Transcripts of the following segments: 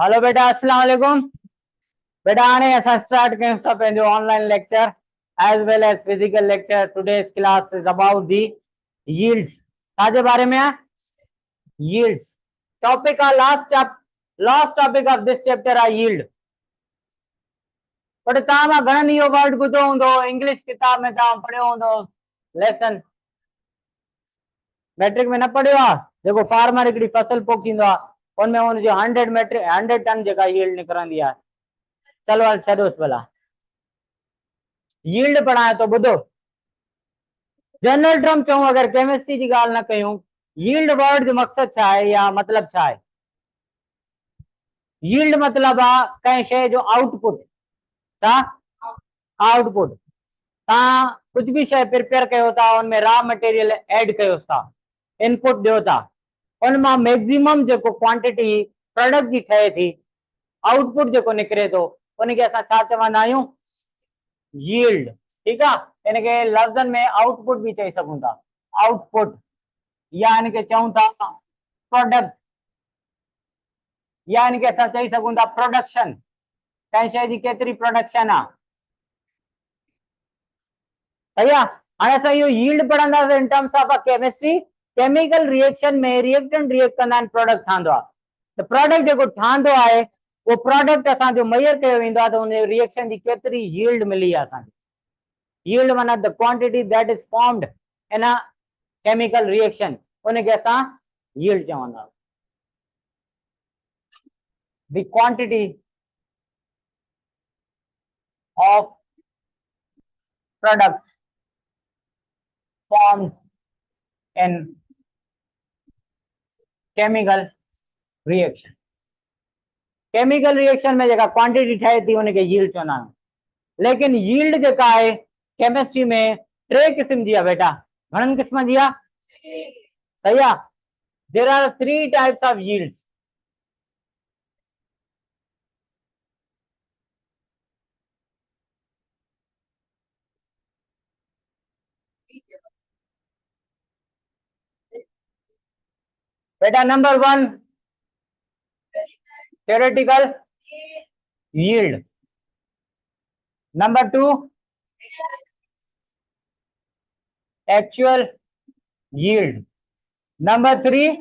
Hello बेटा, अस्सलाम वालेकुम। बेटा हाणे असां स्टार्ट कयूं था पंहिंजो online lecture as well as physical lecture. Today's class is about the yields. छाजे बारे में आहे? यील्ड्स टॉपिक आहे। Last topic of this chapter आहे यील्ड। पर तव्हां मां घणनि इहो वर्ड ॿुधो हूंदो, इंग्लिश किताब में तव्हां पढ़ियो हूंदो। लेसन मैट्रिक में न पढ़ियो आहे? जेको फार्मर हिकिड़ी फसल पोखींदो आहे उनमें हुनजो 100 टन जेका यील्ड निकिरंदी आहे। चलो हल छॾोसि भला। यील्ड पढ़ाए तो ॿुधो। जनरल टर्म चऊं अगर केमिस्ट्री की ॻाल्हि न कयूं, यील्ड वर्ड जो मकसद छा आहे या मतलब छा आहे? यील्ड मतलब आहे कंहिं शइ जो आउटपुट। छा? आउटपुट। तव्हां कुछ भी शइ प्रिपेयर कयो था, उनमें रॉ मटेरियल ऐड कयो था, इनपुट ॾियो था, उनमां मैक्सिमम जेको क्वांटिटी प्रोडक्ट जी ठहे थी, आउटपुट जेको निकिरे थो, उनखे असां छा चवंदा आहियूं? यील्ड। ठीक है, इनके लफ्जन में आउटपुट भी चई सघूं था। आउटपुट या इनके चऊं था प्रोडक्ट, या इनके असां चई सघूं था प्रोडक्शन। कंहिं शइ जी केतिरी प्रोडक्शन आहे। सही आहे। हाणे असां इहो यील्ड पढ़ंदासीं in terms of chemistry. Chemical reaction में रिएक्टेंट रिएक्ट कंदा आहिनि, प्रोडक्ट ठहंदो आहे। त प्रोडक्ट जेको ठहंदो आहे वो प्रोडक्ट असांजो मेजर कयो वेंदो आहे त उन रिएक्शन जी केतिरी यील्ड मिली आहे असांखे। यील्ड माना the quantity that is formed in a chemical reaction, उनखे असां यील्ड चवंदा। The quantity of product formed in chemical reaction। Chemical reaction में जेका क्वांटिटी ठहे थी उनखे यील्ड चवंदा आहियूं। लेकिन यील्ड जेका आहे केमिस्ट्री में टे क़िस्म जी आहे बेटा। घणनि क़िस्म जी आहे? सही आहे। There are 3 types of yields. बेटा number 1 theoretical yield, number 2 actual yield, number 3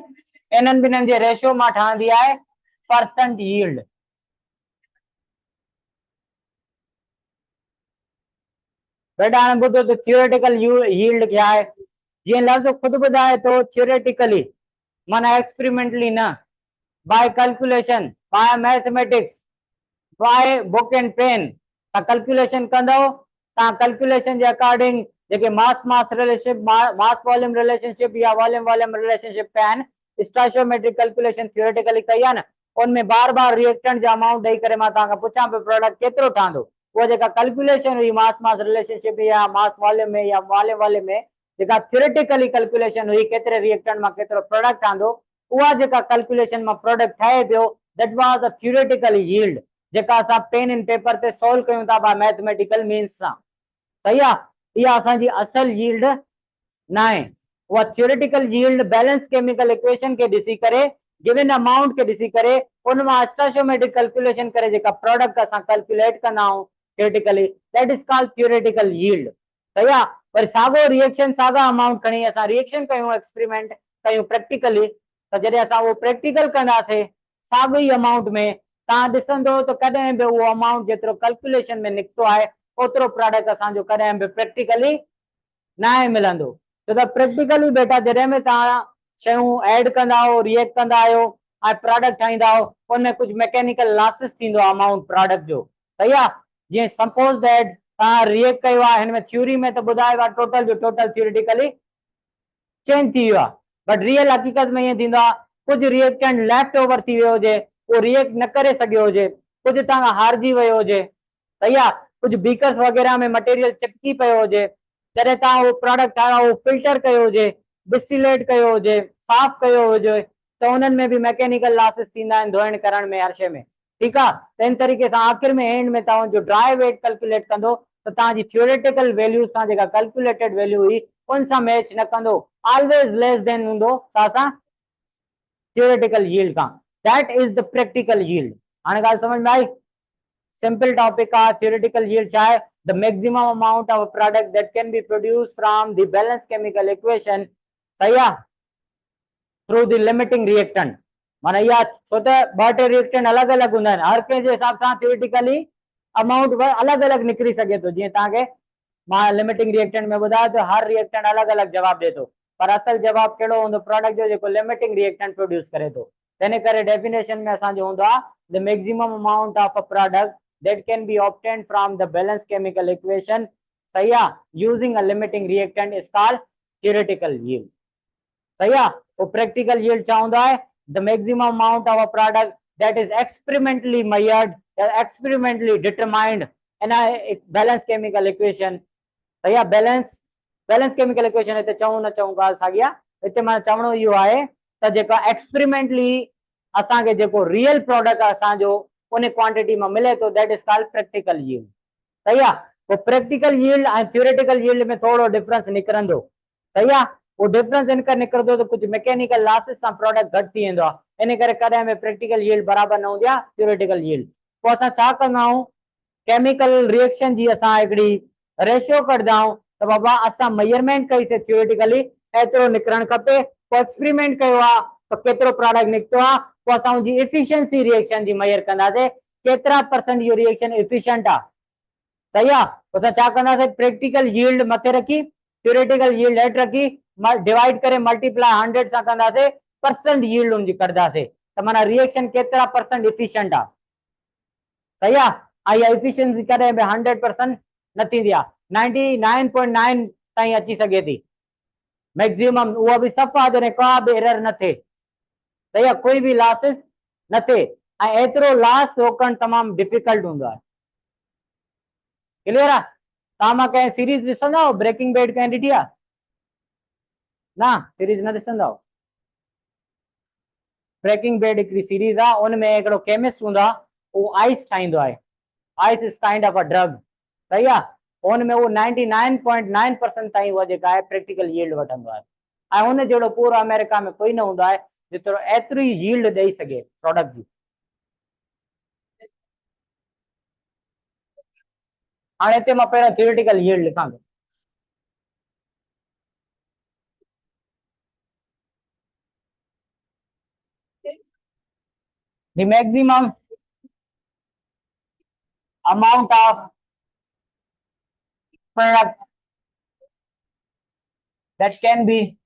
इन्हनि ॿिन्हिनि जे रेशियो मां ठहंदी आहे परसेंट यील्ड। बेटा हाणे ॿुधो त थियोरेटिकल यील्ड क्या है। जीअं लफ्ज़ खुद ॿुधाए तो, थियोरेटिकली माना एक्सपेरिमेंटली न, by calculation, by mathematics, by book and pen. तव्हां कैलकुलेशन कंदो, तव्हां कैलकुलेशन जे अकॉर्डिंग जेके mass relationship, mass volume relationship या वॉल्यूम रिलेशनशिप कया आहिनि, स्टोइकोमेट्रिक कैलकुलेशन थियोरेटिकली कई आहे न, उनमें बार बार रिएक्टेंट जा अमाउंट ॾेई करे मां तव्हांखां पुछां पियो प्रोडक्ट केतिरो ठहंदो, वो जेका कैलकुलेशन हुई मास रिलेशनशिप या मास वॉल्यूम में या वॉल्यूम में, जेका थियोरेटिकली कैलकुलेशन हुई केतिरे रिएक्टेंट मां केतिरो प्रोडक्ट ठहंदो, उहा जेका कैलकुलेशन मां प्रोडक्ट ठहे पियो, that was the theoretical yield जेका असां पेन एंड पेपर ते सॉल्व कयूं था बाय मैथमेटिकल मीन्स सां। सही आहे। इहा असांजी असल यील्ड न आहे। उहा theoretical yield balance chemical equation के ॾिसी करे, गिवन अमाउंट के ॾिसी करे, उन मां स्टोइकोमेट्रिक कैलकुलेशन करे जेका प्रोडक्ट असां कैलकुलेट कंदा आहियूं theoretically, that is called theoretical yield. सही आहे। पर साॻो रिएक्शन, साॻा अमाउंट खणी असां रिएक्शन कयूं, एक्सपेरिमेंट कयूं प्रैक्टिकली, त जॾहिं असां उहो प्रैक्टिकल कंदासीं साॻी अमाउंट में, तव्हां ॾिसंदो त कॾहिं बि उहो अमाउंट जेतिरो कैलकुलेशन में निकितो आहे ओतिरो प्रोडक्ट असांजो कॾहिं बि प्रैक्टिकली न आहे मिलंदो। छो त प्रैक्टिकली बेटा जॾहिं बि तव्हां शयूं ऐड कंदा आहियो, रिएक्ट कंदा आहियो ऐं प्रोडक्ट ठाहींदा आहियो, उनमें कुझु मैकेनिकल लॉसिस थींदो आहे अमाउंट प्रोडक्ट जो। सही आहे। जीअं सपोज दैट तव्हां रिएक्ट कयो आहे, हिन में थ्योरी में त ॿुधायो आहे टोटल जो टोटल थियोरेटिकली चेंज थी वियो आहे, बट रियल हकीकत में ईअं थींदो आहे कुछ रिएक्टेंट लेफ्ट ओवर थी वियो हुजे, वो रिएक्ट न करे सघियो हुजे, कुछ तव्हां हारजी वियो हुजे। सही आहे। कुछ बीकर्स वग़ैरह में मटेरियल चिपकी पियो हुजे, जॾहिं तव्हां उहो प्रोडक्ट ठाहियो, उहो फिल्टर कयो हुजे, डिस्टिलेट कयो हुजे, साफ़ कयो हुजे, त उन्हनि में बि मैकेनिकल लॉसिस थींदा आहिनि धोइण करण में, हर शइ में। ठीकु आहे। त इन तरीक़े सां आख़िर में एंड में तव्हांजो ड्राई वेट कैलकुलेट कंदो त तव्हांजी थियोरेटिकल वैल्यू सां जेका कैलकुलेटेड वैल्यू हुई उन सां मैच न कंदो, ऑलवेज लेस देन हूंदो छा सां? Theoretical yield Khan. That is the practical yield. हाणे ॻाल्हि समझ में आई? सिंपल टॉपिक आहे theoretical yield छा आहे? The maximum amount of a product that can be produced from the balanced chemical equation, सही आहे, through the limiting reactant। माना इहा छो त ॿ टे रिएक्टेंट अलॻि अलॻि हूंदा आहिनि, हर कंहिं जे हिसाब सां थियोरिटिकली अमाउंट अलॻि अलॻि निकिरी सघे थो। जीअं तव्हांखे मां लिमिटिंग रिएक्टेंट में ॿुधायो त हर रिएक्टेंट अलॻि अलॻि जवाब ॾे थो, पर असल जवाब कहिड़ो हूंदो? प्रोडक्ट जो जेको लिमिटिंग रिएक्टेंट प्रोड्यूस करे थो। तंहिं करे डेफिनेशन में असांजो हूंदो आहे the maximum amount of a product that can be obtained from the balanced chemical equation, सही है, using a limiting reactant is called theoretical yield। सही है। वो practical yield क्या होता है? The maximum amount of a product that is experimentally measured, experimentally determined in a balanced chemical equation। सही है। balance chemical equation है तो चऊं न चऊं गाल सागी है। इतने मां चवणो यो है तो जेका experimentally असां के जेको real product असांजो उन क्वांटिटी में मिले तो that is called practical yield. सही है। वो प्रैक्टिकल यील्ड और थियोरेटिकल यील्ड में थोड़ो डिफरेंस निकरंदो। सही है। वो डिफरेंस इनकर निकरदो तो कुछ मैकेनिकल लॉसेस सा प्रोडक्ट घट थी वेंदो आहे। इन करे कदे में प्रैक्टिकल यील्ड बराबर न होंदी आहे थियोरेटिकल यील्ड। तो असां छा कंदा आहियूं? केमिकल रिएक्शन जी असां एकड़ी रेशियो कढदा आहियूं तो बाबा असां मेजरमेंट कई से थियोरेटिकली एतिरो निकरण खपे। तो एक्सपेरिमेंट कयो आहे तो केतिरो प्रोडक्ट निकतो आहे, तो असां उनजी एफिशिएंसी रिएक्शन जी मेजर कंदासीं केतिरा परसेंट यो रिएक्शन एफिशिएंट आहे। सही आहे। तो असां छा कंदासीं? प्रैक्टिकल यील्ड मथे रखी, थियोरेटिकल यील्ड हेठ रखी, डिवाइड करे मल्टीप्लाई 100 सां कंदासीं, परसेंट यील्ड उनजी कढदासीं त माना रिएक्शन केतिरा परसेंट एफिशिएंट आहे। सही आहे। आई एफिशिएंसी कदे में 100% न थींदी आहे, 99.9 ताईं अची सघे थी मैक्सिमम, वो भी सफ़ा जने का भी एरर न थे। सही है। कोई भी लॉसेस न थे। एतरो लॉस रोकण तमाम डिफिकल्ट होंदो है। क्लियर है। तामा कहीं सीरीज ॾिसंदा हो? ब्रेकिंग बैड कहीं ॾिठी आहे? ना, सीरीज न ॾिसंदा हो। ब्रेकिंग बैड हिकिड़ी सीरीज आहे, उनमें हिकिड़ो केमिस्ट हूंदो आहे, वो आइस ठाहींदो आहे। Ice is kind of a drug. सही आहे। उनमें वो 99.9% ताईं वो जेका है प्रैक्टिकल यील्ड वठंदो आहे। ऐं उन जहिड़ो पूरो अमेरिका में कोई न हूंदो आहे जेतिरो एतिरी यील्ड ॾेई सघे प्रोडक्ट जी। हाणे हिते मां पहिरियों थियोरेटिकल यील्ड लिखां थो। The maximum amount of product that can be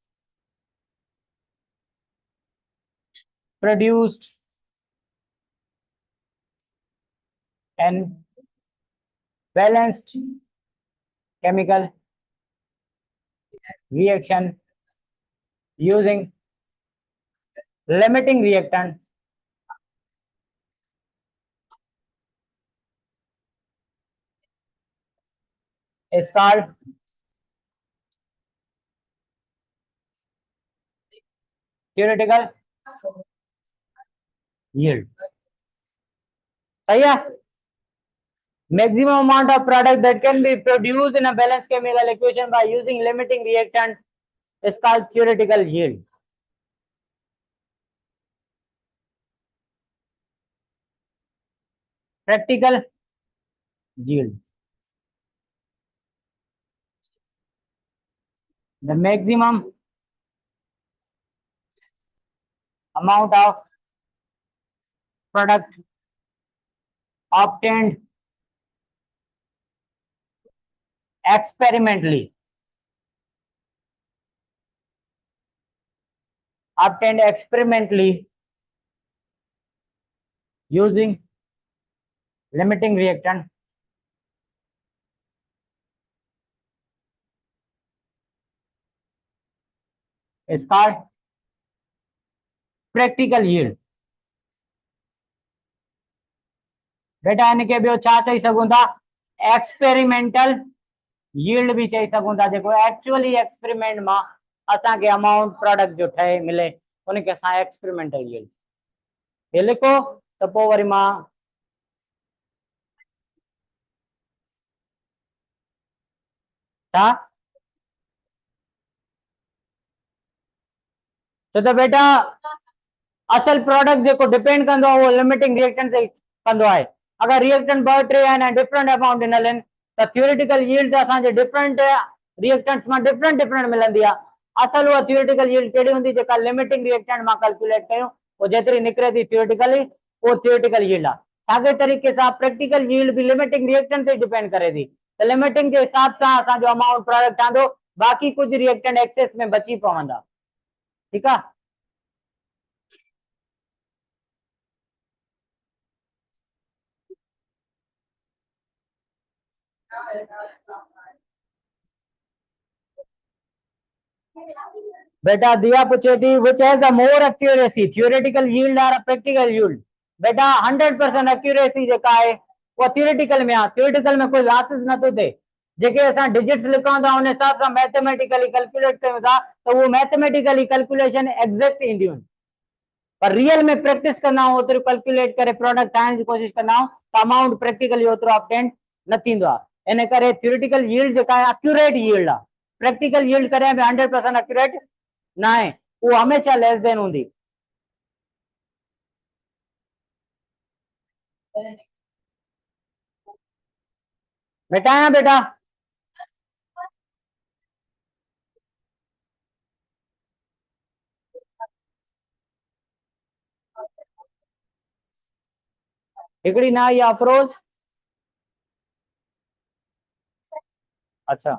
produced and balanced chemical reaction using limiting reactant is called theoretical yield। सही है। maximum amount of product that can be produced in a balanced chemical equation by using limiting reactant is called theoretical yield। practical yield, the maximum amount of product obtained experimentally using limiting reactant is called practical yield। बेटा इनके ॿियो छा चई सघूं था? Experimental yield भी चई सघूं था, जेको एक्चुअली एक्सपेरिमेंट मां असांखे अमाउंट प्रोडक्ट जो ठहे मिले उनखे असां एक्सपेरिमेंटल यील्ड। ये लिखो त पोइ वरी मां छा छो त बेटा असल प्रोडक्ट जेको डिपेंड कंदो आहे उहो लिमिटिंग रिएक्टेंट ते कंदो आहे। अगर रिएक्टेंट ॿ टे आहिनि ऐं डिफरेंट अमाउंट ॾिनल आहिनि त थियोरिटिकल यील्ड असांजे डिफरेंट रिएक्टेंट्स मां डिफरेंट मिलंदी आहे। असल उहा थियोरिटिकल यील्ड कहिड़ी हूंदी जेका लिमिटिंग रिएक्टेंट मां कैलकुलेट कयूं पोइ जेतिरी निकिरे थी थियोरिटिकली वो थियोरिटिकल यील्ड आहे। साॻे तरीक़े सां प्रैक्टिकल यील्ड भी लिमिटिंग रिएक्टेंट ते डिपेंड करे थी। तो लिमिटिंग के हिसाब सां असांजो अमाउंट प्रोडक्ट ठहंदो, बाक़ी कुछ रिएक्टेंट एक्सेस में बची पवंदा। ठीक है। बेटा दिया पूछे थी which has a more accuracy theoretical yield और प्रैक्टिकल यील्ड। बेटा 100% एक्यूरेसी जेका है वो थियोरेटिकल में आ, थियोरेटिकल में कोई लॉसेस न तो थे। जेके असां डिजिट्स लिखूं था उन हिसाब सां मैथमेटिकली कैलकुलेट कयूं था तो वो मैथमेटिकली कैलकुलेशन एग्जैक्ट ईंदियूं आहिनि। पर रियल में प्रैक्टिस करना हो ओतिरो कैलकुलेट करे प्रोडक्ट ठाहिण जी कोशिश कंदा आहियूं त अमाउंट प्रैक्टिकली ओतिरो ऑब्टेन न थींदो आहे। इन करे थियोरेटिकल यील्ड जेका आहे एक्यूरेट यील्ड आहे। प्रैक्टिकल यील्ड कॾहिं बि 100% एक्यूरेट ना है, वो हमेशा लेस देन होंगी। बेटा है बेटा हिकड़ी ना आई अफरोज। अच्छा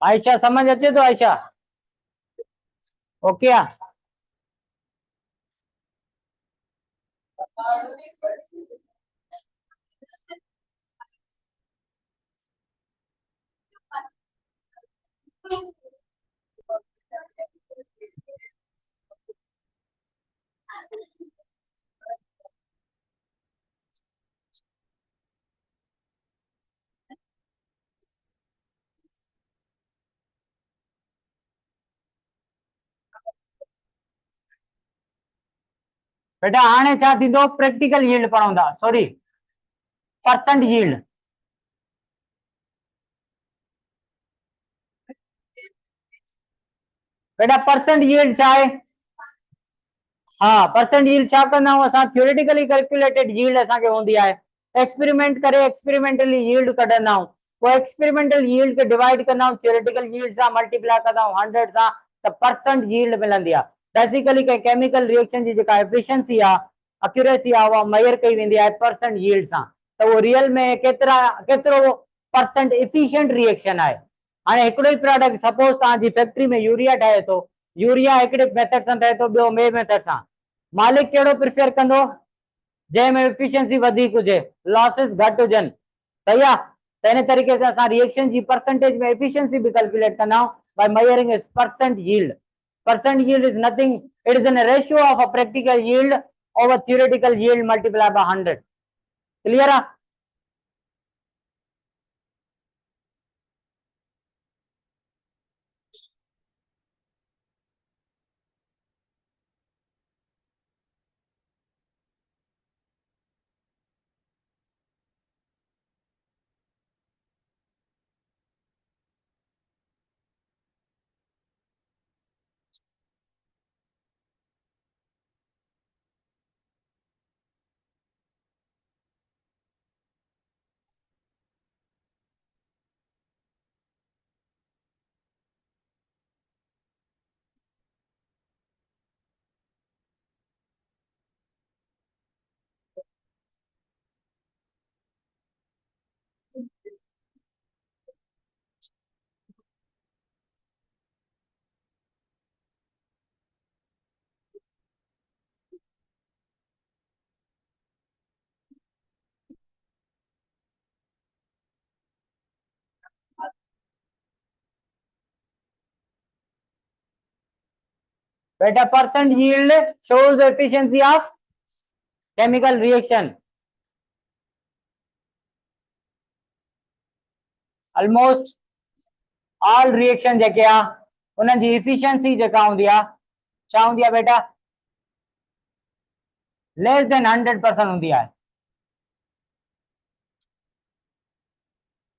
आयशा समझ अचे तो आयशा? ओके आ? बेटा हाणे छा थींदो प्रैक्टिकल यील्ड पढ़ंदा सॉरी परसेंट यील्ड। बेटा परसेंट यील्ड छा है? हाँ परसेंट यील्ड छा कंदा आहियूं असां थियोरेटिकली कैलकुलेटेड यील्ड असांखे हूंदी आहे। एक्सपेरिमेंट करे एक्सपेरिमेंटली यील्ड कढंदा आहियूं पोइ एक्सपेरिमेंटल यील्ड के डिवाइड कंदा आहियूं थियोरेटिकल यील्ड सां मल्टीप्लाई कंदा आहियूं 100 सां त परसेंट यील्ड मिलंदी आहे। बेसिकली कंहिं केमिकल रिएक्शन जी जेका एफिशिएंसी आहे एक्यूरेसी आहे उहा मेजर कई वेंदी आहे परसेंट यील्ड सां त उहो रियल में केतिरो परसेंट इफिशिएंट रिएक्शन आहे। हाणे हिकिड़ो ई प्रोडक्ट सपोज तव्हांजी फैक्ट्री में यूरिया ठहे थो, यूरिया हिकिड़े मेथड सां ठहे थो ॿियो ॿिए मेथड सां, मालिक कहिड़ो प्रिफर कंदो? जंहिंमें एफिशिएंसी वधीक हुजे, लॉसेस घटि हुजनि। सही आहे? त इन तरीक़े से असां रिएक्शन जी परसेंटेज में एफिशिएंसी भी कैलकुलेट कंदा आहियूं by measuring it's percent yield. Percent yield is nothing, it is in ratio of a practical yield over theoretical yield multiply by 100। Clear है? बेटा percent yield shows the efficiency of chemical reaction. Almost all reaction जेके आ उन्हनि जी efficiency जेका हूंदी आहे छा हूंदी आहे बेटा? लेस देन 100% हूंदी आहे।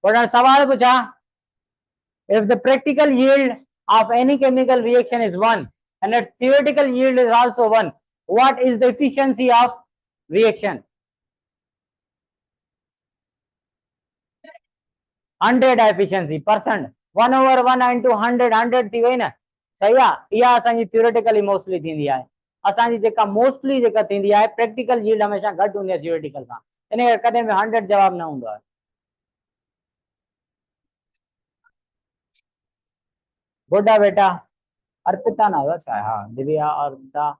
पर सवाल पूछा, if the practical yield of any chemical reaction is 1 and its theoretical yield is also 1, what is the efficiency of reaction? 100 efficiency percent. 1 over 1 into 100 100 थी वई न सही आहे इहा असांजी theoretically mostly थींदी आहे असांजी जेका मोस्टली जेका थींदी आहे प्रैक्टिकल yield हमेशा घटि हूंदी आहे theoretical खां इन करे कॾहिं बि 100 जवाब न हूंदो आहे गुड आहे बेटा अर्पिता ना हुआ छा हाँ दिव्या अर्पिता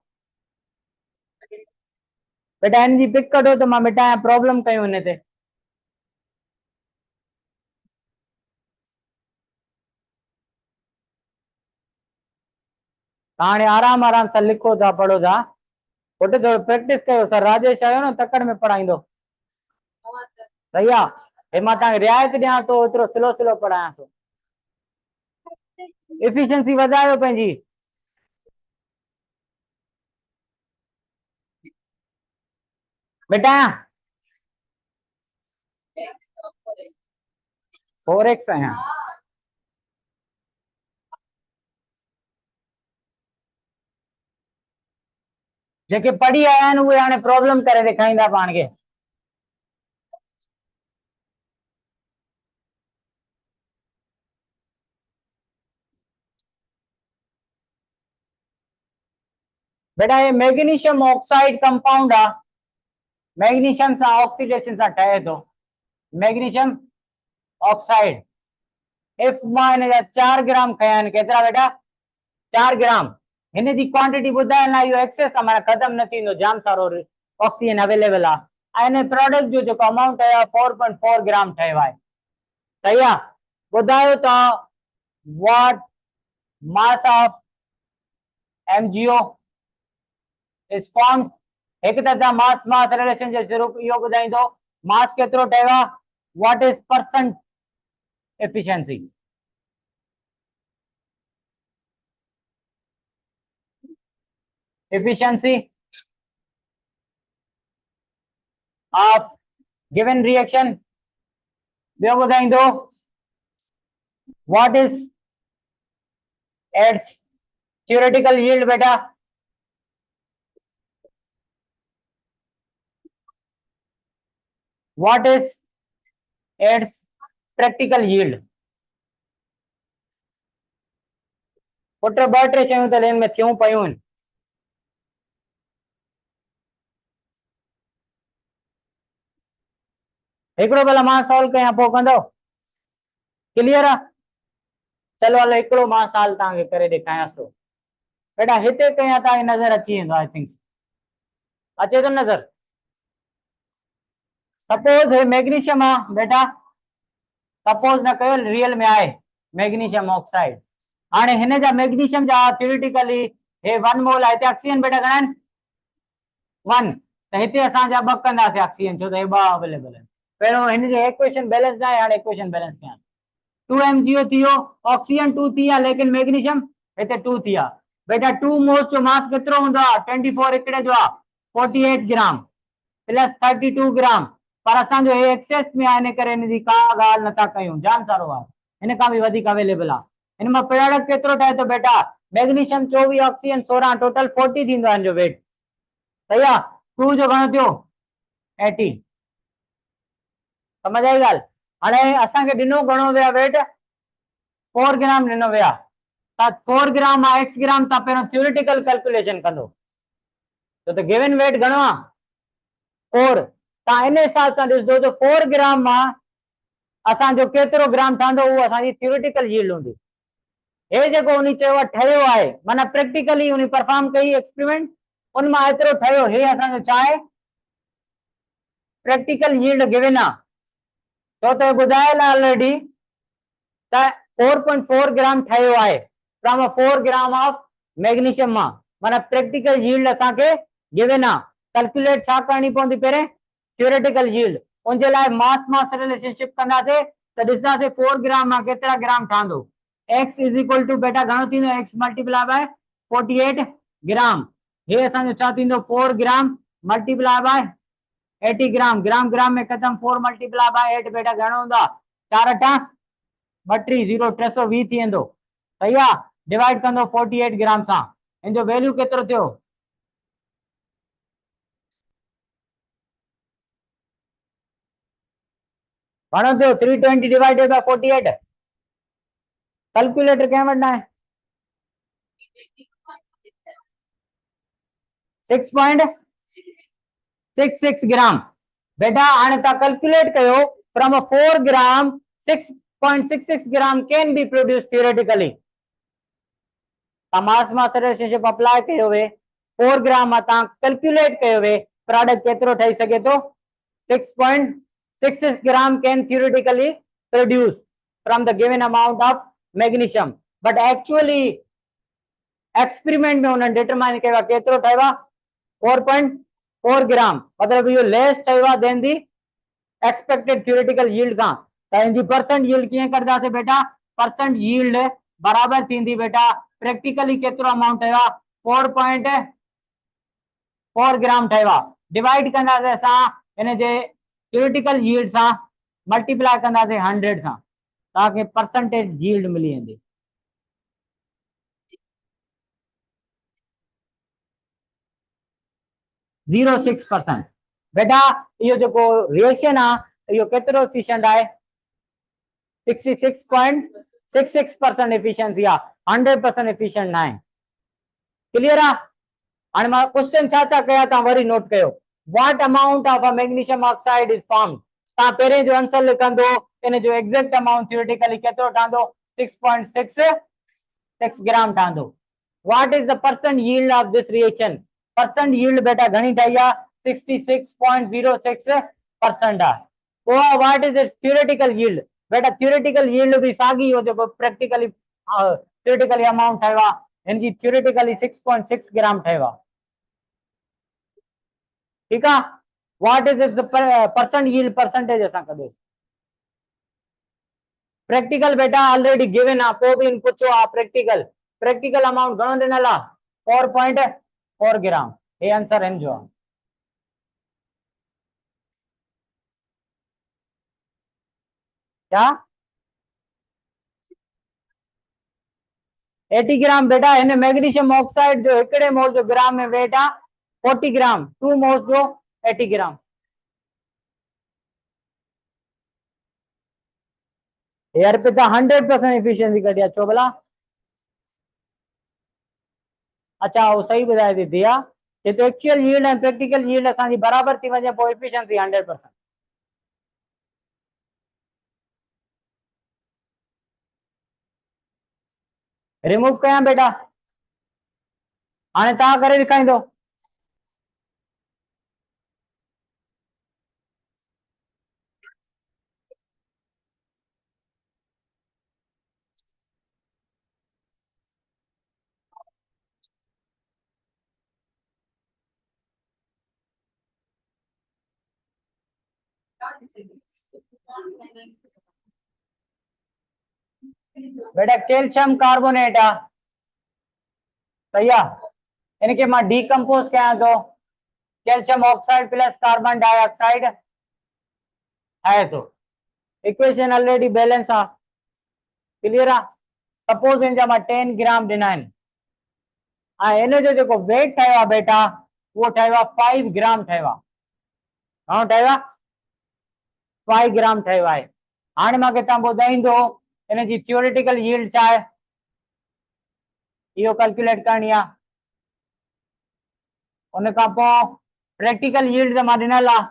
बेटा हिन जी पिक कढो त मां मिटायां प्रॉब्लम कयूं हिन ते हाणे आराम आराम सां लिखो था पढ़ो था पुट थोरो प्रैक्टिस कयो सर राजेश आयो न तकड़ में पढ़ाईंदो सही आहे हे मां तव्हांखे रिआयत ॾियां थो एतिरो स्लो स्लो पढ़ायां थो एफिशिएंसी वधायो पंहिंजी बेटा 4x आहियां जेके पढ़ी आया आहिनि उहे हाणे प्रॉब्लम करे ॾेखारींदा पाण खे बेटा ये मैग्नीशियम ऑक्साइड कंपाउंड आहे मैग्नीशियम सां ऑक्सीडेशन सां ठहे थो मैग्नीशियम ऑक्साइड इफ मां हिन जा 4 ग्राम खया आहिनि केतिरा बेटा 4 ग्राम हिन जी क्वांटिटी ॿुधाइण लाइ इहो एक्सेस आहे माना ख़तमु न थींदो जाम सारो ऑक्सीजन अवेलेबल आहे ऐं हिन प्रोडक्ट जो जेको अमाउंट आहे 4.4 ग्राम ठहियो आहे सही आहे ॿुधायो त what mass of MgO is formed एक तरह मास मास रिलेशन जे रूप इहो ॿुधाईंदो मास केतिरो ठहियो आहे what is percent efficiency efficiency of given reaction ॿियो ॿुधाईंदो what is its theoretical yield बेटा what is its practical yield put ॿ टे शयूं त लेन में थियूं पयूं आहिनि हिकिड़ो भला मां सॉल्व कयां पोइ कंदो क्लियर आहे चलो हलो हिकिड़ो मां साल तव्हांखे करे ॾेखारियांसि थो बेटा हिते कयां तव्हांखे नज़र अची वेंदो आई थिंक अचे थो नज़र सपोज हे मैग्नीशियम आहे बेटा सपोज न कयो रियल में आहे मैग्नीशियम ऑक्साइड हाणे हिन जा मैग्नीशियम जा थियोरिटिकली हे 1 मोल आहे हिते ऑक्सीजन बेटा घणा आहिनि 1 त हिते असां जा 2 कंदासीं ऑक्सीजन छो त हे 2 अवेलेबल आहिनि पहिरियों हिन जो इक्वेशन बैलेंस न आहे हाणे इक्वेशन बैलेंस कयां 2 MgO थियो ऑक्सीजन 2 थी आहे लेकिन मैग्नीशियम हिते 2 थी आहे बेटा 2 मोल्स जो मास केतिरो हूंदो आहे 24 हिकिड़े जो आहे 48 ग्राम प्लस 32 ग्राम पर असांजो हे एक्सेस में आहे इन करे हिन जी का ॻाल्हि नथा कयूं जाम सारो आहे हिन खां बि वधीक अवेलेबल आहे हिन मां प्रोडक्ट केतिरो ठहे थो बेटा मैग्नीशियम 24 ऑक्सीजन 16 टोटल 40 थींदो आहे हिन जो वेट सही आहे 2 जो घणो थियो 80 समझ आई ॻाल्हि हाणे असांखे ॾिनो घणो विया वेट 4 ग्राम ॾिनो विया त 4 ग्राम आहे x ग्राम तव्हां पहिरियों थियोरिटिकल कैलकुलेशन कंदो त गिवन वेट घणो आहे 4 तव्हां इन हिसाब सां ॾिसंदो त 4 ग्राम मां असांजो केतिरो ग्राम ठहंदो उहो असांजी थियोरिटिकल यील्ड हूंदी हे जेको उन चयो आहे ठहियो आहे माना प्रैक्टिकली उन परफॉर्म कई एक्सपेरिमेंट उन मां एतिरो ठहियो हे असांजो छा आहे प्रैक्टिकल यील्ड गिवन आहे छो त ॿुधायल आहे ऑलरेडी त 4.4 ग्राम ठहियो आहे फ्रॉम 4 ग्राम ऑफ मैग्नीशियम मां माना प्रैक्टिकल यील्ड असांखे गिवन आहे कैलकुलेट छा करणी पवंदी पहिरें थियोरिटिकल यील्ड उनजे लाइ मास मास रिलेशनशिप कंदासीं त ॾिसंदासीं 4 ग्राम मां केतिरा ग्राम ठहंदो x इज इक्वल टू बेटा घणो थींदो x मल्टीप्लाई बाय 48 ग्राम हे असांजो छा थींदो 4 ग्राम मल्टीप्लाई बाय 80 ग्राम ग्राम ग्राम में खत्म 4 मल्टीप्लाई बाय 8 बेटा घणो हूंदा 4 8 32 0 320 थी वेंदो सही आहे डिवाइड कंदो 48 ग्राम सां, इन जो वैल्यू केतिरो थियो? घणो थियो? 320 डिवाइडेड बाय 48। कैलकुलेटर कंहिं वटि न आहे? 6.66 ग्राम। बेटा हाणे तव्हां कैलकुलेट कयो, from 4 gram 6.66 gram can be produce theoretically. Mass mass relationship apply कयो वे, 4 ग्राम मां तव्हां कैलकुलेट कयो वे, प्रोडक्ट केतिरो ठही सघे थो? 6.66 ग्राम can theoretically produce from the given amount of magnesium, but actually experiment में उन्होंने डिटरमाइन किया केतिरो ठहियो आहे? 4.4 ग्राम, मतलब इहो लेस ठहियो आहे then the expected theoretical yield खां। त इनजी परसेंट यील्ड कीअं कढंदासीं बेटा? परसेंट यील्ड बराबर थींदी बेटा प्रैक्टिकली केतिरो अमाउंट ठहियो आहे? 4.4 ग्राम ठहियो आहे, डिवाइड कंदासीं असां इन जे थियोरेटिकल यील्ड सां, मल्टीप्लाई कंदासीं 100 सां, तव्हांखे परसेंटेज यील्ड मिली वेंदी। 0.6%। बेटा इहो जेको रिएक्शन आहे इहो केतिरो एफिशिएंट आहे? 66.66% एफिशिएंसी आहे, 100% एफिशिएंट न आहे। क्लियर आहे? हाणे मां क्वेश्चन छा छा कया तव्हां वरी नोट कयो। What amount of a magnesium oxide is formed? तव्हां पहिरें जो आंसर लिखंदो, इन जो एग्जैक्ट अमाउंट थियोरेटिकली केतिरो ठहंदो? 6.66 ग्राम ठहंदो। What is the percent yield of this reaction? Percent yield बेटा घणी ठही आहे? 66.06% आहे। पोइ what is it's theoretical yield? बेटा थियोरेटिकल यील्ड भी साॻी हो जेको प्रैक्टिकली थियोरेटिकली अमाउंट ठहियो आहे, हिनजी थियोरेटिकली 6.6 ग्राम ठहियो आहे। ठीक है? What is it's percent yield? Percentage असां कढो। प्रैक्टिकल बेटा ऑलरेडी गिवन आहे, को भी इन पूछो आहे प्रैक्टिकल। प्रैक्टिकल अमाउंट घणो ॾिनल आहे? 4.4 ग्राम। ये आंसर इन जो आहे। क्या 80 ग्राम? बेटा इन मैग्नीशियम ऑक्साइड जो एकड़े मोल जो ग्राम में वेट आहे 40 ग्राम, 2 मोल्स जो 80 ग्राम। यार पे तो 100% एफिशिएंसी कटिया चोबला। अच्छा वो सही ॿुधाए थी दिया, ये तो actual yield and practical yield असांजी बराबर थी वञे, पोइ एफिशिएंसी 100%। रिमूव कयां बेटा? हाणे तव्हां करे ॾेखारींदो। बेटा कैल्शियम कार्बोनेट आ, सही आहे। इनके मां डीकंपोज कयां थो, calcium oxide plus carbon dioxide है तो इक्वेशन ऑलरेडी बैलेंस आ। क्लियर आ? सपोज इन जा मां 10 ग्राम ॾिना आहिनि, ऐं इन जो जेको वेट ठहियो आहे बेटा उहो ठहियो आहे 5 ग्राम ठहियो आहे। घणो ठहियो आहे? 5 ग्राम ठहियो आहे। हाणे मूंखे तव्हां ॿुधाईंदो इन जी थियोरेटिकल यील्ड छा आहे, इहो कैलकुलेट करणी आहे। उन खां पोइ प्रैक्टिकल यील्ड त मां ॾिनल आहे,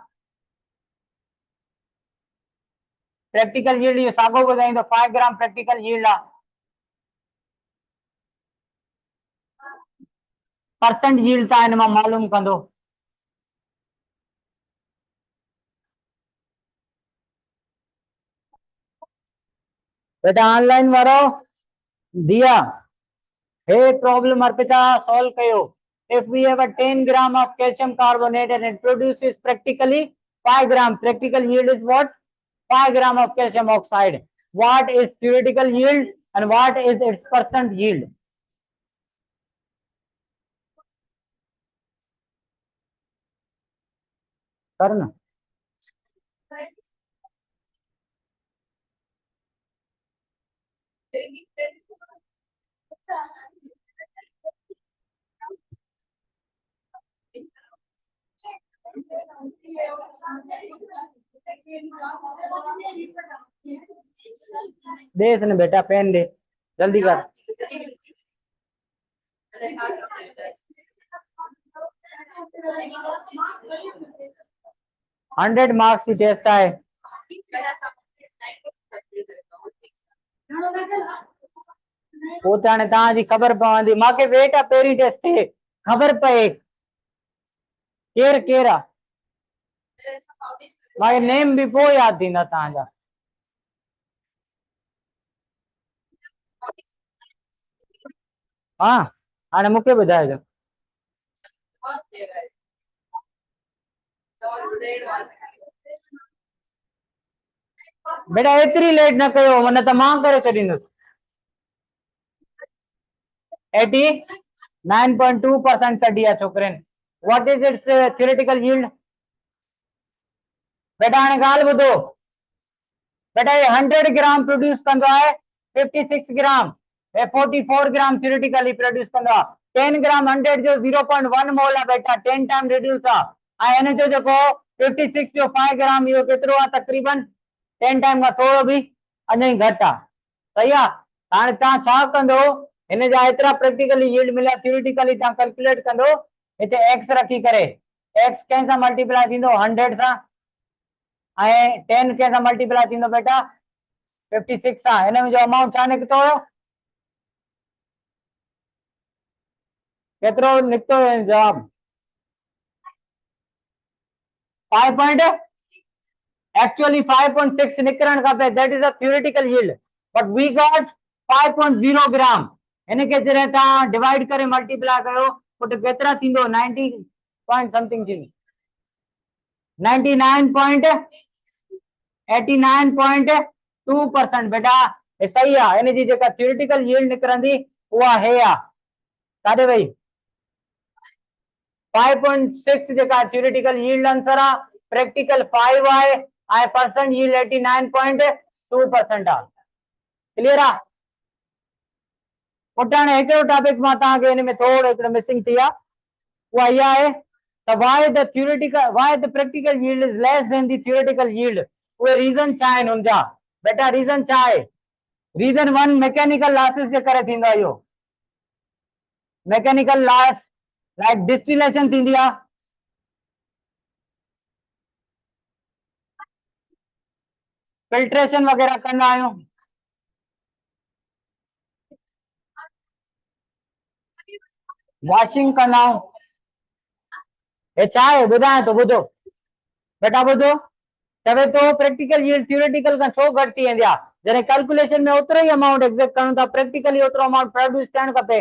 प्रैक्टिकल यील्ड इहो साॻियो ॿुधाईंदो, 5 ग्राम प्रैक्टिकल यील्ड आहे। परसेंट यील्ड तव्हां हिन मां मालूम कंदो। बेटा ऑनलाइन वारो दिया हे प्रॉब्लम अर्पिता सॉल्व कयो। If we have a 10 gram of calcium carbonate and it produces practically 5 gram, practical yield is what? 5 gram of calcium oxide. What is theoretical yield and what is its percent yield? करना दे इसने बेटा pen दे, जल्दी कर। 100 marks की test आहे। पोइ त हाणे तव्हांजी ख़बर पवंदी, मूंखे वेट आहे पहिरीं टेस्ट ते ख़बर पए केरु केरु आहे। मूंखे नेम बि पोइ यादि थींदा तव्हांजा। हाँ हाणे मूंखे ॿुधाइजो। बेटा एतिरी लेट न कयो, न त मां करे छॾींदुसि। 89.2% कढी आहे छोकिरनि। What is it's theoretical yield? बेटा हाणे ॻाल्हि ॿुधो, बेटा ये 100 ग्राम प्रोड्यूस कंदो आहे, 56 ग्राम, 44 ग्राम थियोरेटिकली प्रोड्यूस कंदो आहे। 10 ग्राम 100 जो 0.1 मोल आहे बेटा, 10 टाइम रिड्यूस आहे। ऐं हिन जो जेको 56 जो 5 ग्राम इहो केतिरो आहे तक़रीबन 10 टाइम खां थोरो बि अञा ई घटि आहे। सही आहे। हाणे तव्हां छा कंदो, हिन जा एतिरा प्रैक्टिकली यील्ड मिलिया, थियोरेटिकली तव्हां कैलकुलेट कंदो हिते एक्स रखी करे। एक्स कंहिं सां मल्टीप्लाई थींदो 100 सां, ऐं 10 कंहिं सां मल्टीप्लाई थींदो बेटा 56 सां। हिन में जो अमाउंट छा निकितो हुयो, केतिरो निकितो हुयो जवाब? 5. Actually 5.6 निकरण खपे, that is a theoretical yield, but we got 5.0 ग्राम। इनके जरिए तव्हां डिवाइड करे मल्टीप्लाई कयो पोइ केतिरा थींदो? 90 पॉइंट समथिंग थींदो, 89.2% बेटा ये सही आहे। इन जी जेका थियोरेटिकल यील्ड निकरंदी उहा हे आहे, काॾे वई? 5.6 जेका थियोरेटिकल यील्ड आंसर आहे, प्रैक्टिकल 5 आहे ऐं परसेंट यील्ड 89.2% आहे। क्लियर आहे? पुट हाणे हिकिड़ो टॉपिक मां तव्हांखे हिन में थोरो हिकिड़ो मिसिंग थी आहे, उहा इहा आहे त why the practical yield is less than the theoretical yield। उहे रीज़न छा आहिनि हुनजा? बेटा रीज़न छा आहे? रीज़न 1 मैकेनिकल लॉसेस जे करे थींदो आहे। इहो मैकेनिकल लॉस लाइक डिस्टिलेशन थींदी आहे, फिल्ट्रेशन वग़ैरह कंदा आहियूं, वॉशिंग कंदा आहियूं। हे छा आहे ॿुधायां थो, ॿुधो बेटा ॿुधो, चवे तो प्रैक्टिकल यील्ड थियोरेटिकल खां छो घटि थी वेंदी आहे? जॾहिं कैलकुलेशन में ओतिरो ई अमाउंट एग्जैक्ट कयूं था, प्रैक्टिकली ओतिरो अमाउंट प्रोड्यूस थियणु खपे,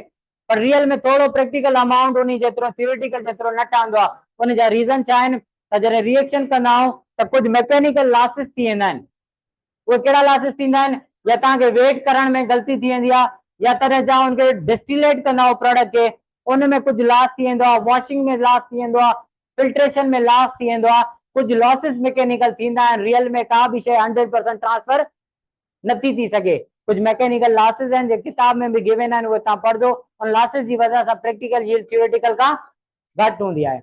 पर रियल में थोरो प्रैक्टिकल अमाउंट उन जेतिरो थियोरेटिकल जेतिरो न ठहंदो आहे। उन जा रीज़न छा आहिनि त जॾहिं रिएक्शन कंदा आहियूं त कुझु मैकेनिकल लॉसेस थी वेंदा आहिनि। उहे कहिड़ा लॉसेस थींदा आहिनि? या तव्हांखे वेट करण में ग़लती थी वेंदी आहे, या तॾहिं जा उनखे डिस्टिलेट कंदा आहियो प्रोडक्ट खे, उन में कुझु लॉस थी वेंदो आहे, वॉशिंग में लॉस थी वेंदो आहे, फिल्ट्रेशन में लॉस थी वेंदो आहे, कुछ लॉसेस मैकेनिकल थींदा आहिनि। रियल में का भी शइ 100% ट्रांसफर नथी थी सके। कुछ मैकेनिकल लॉसेस आहिनि जो किताब में भी गिवन आहिनि, उहे तव्हां पढ़दो, उन लॉसेस जी वजह सां प्रैक्टिकल यील्ड थियोरेटिकल खां घटि हूंदी आहे।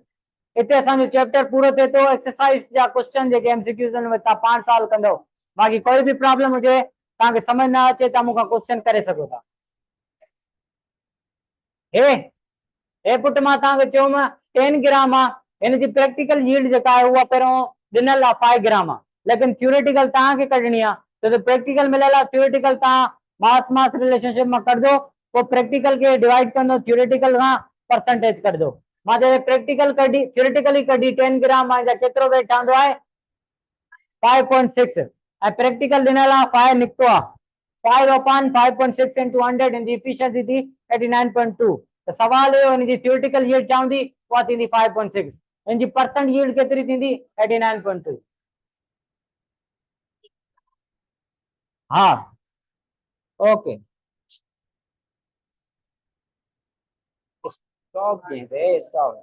हिते असांजो चैप्टर पूरो थिए थो। एक्सरसाइज जा क्वेश्चन जेके एमसीक्यूज़ आहिनि उहे तव्हां 5 साल कंदो। बाक़ी कोई भी प्रॉब्लम हुजे, तव्हांखे समझ न अचे त मूंखां क्वेश्चन करे सघो था। हे पुट मां तव्हांखे चयोमांव 10 ग्राम आहे, हिन जी प्रैक्टिकल यील्ड जेका आहे उहा पहिरियों ॾिनल आहे 5 ग्राम आहे, लेकिन थियोरेटिकल तव्हांखे कढणी आहे। त प्रैक्टिकल मिलियल आहे, थियोरेटिकल तव्हां मास मास रिलेशनशिप में कढंदो, पोइ प्रैक्टिकल खे डिवाइड कंदो थियोरेटिकल खां, परसेंटेज कढंदो। मां जॾहिं प्रैक्टिकल कढी थियोरेटिकली कढी 10 ग्राम आहे, केतिरो वेट ठहंदो आहे? 5.6 ऐं प्रैक्टिकल ॾिनल आहे 5 निकितो आहे। 5 upon 5.6 into 100 इन जी एफिशिएंसी थी 89.2। तो सवाल है इन जी थियोरेटिकल यील्ड क्या होती? वो थी 5.6। इन जी परसेंट यील्ड कितनी थी? 89.2। हाँ ओके स्टॉप दे स्टॉप।